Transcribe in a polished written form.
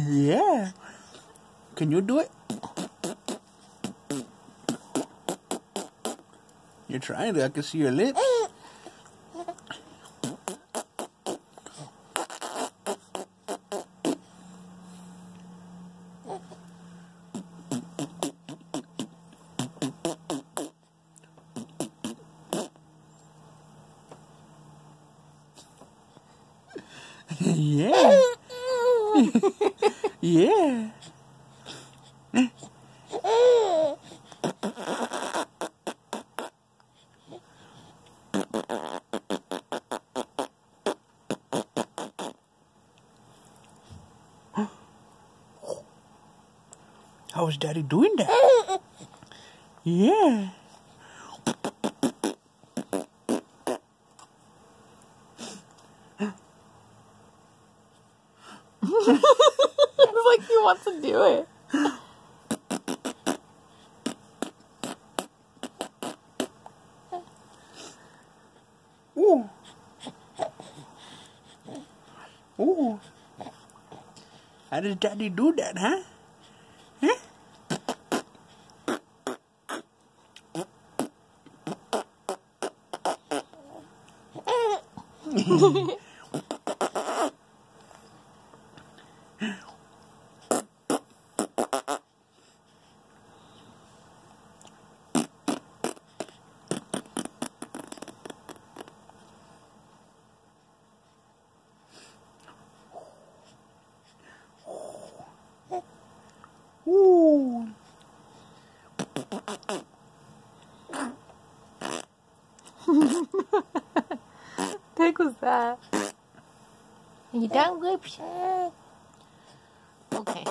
Yeah. Can you do it? You're trying to. I can see your lips. Yeah. Yeah. How is Daddy doing that? Yeah. It's like he wants to do it. Ooh. Ooh. How does Daddy do that, huh? Huh? Ooh. The heck was that? Are you done, Whoops? Okay.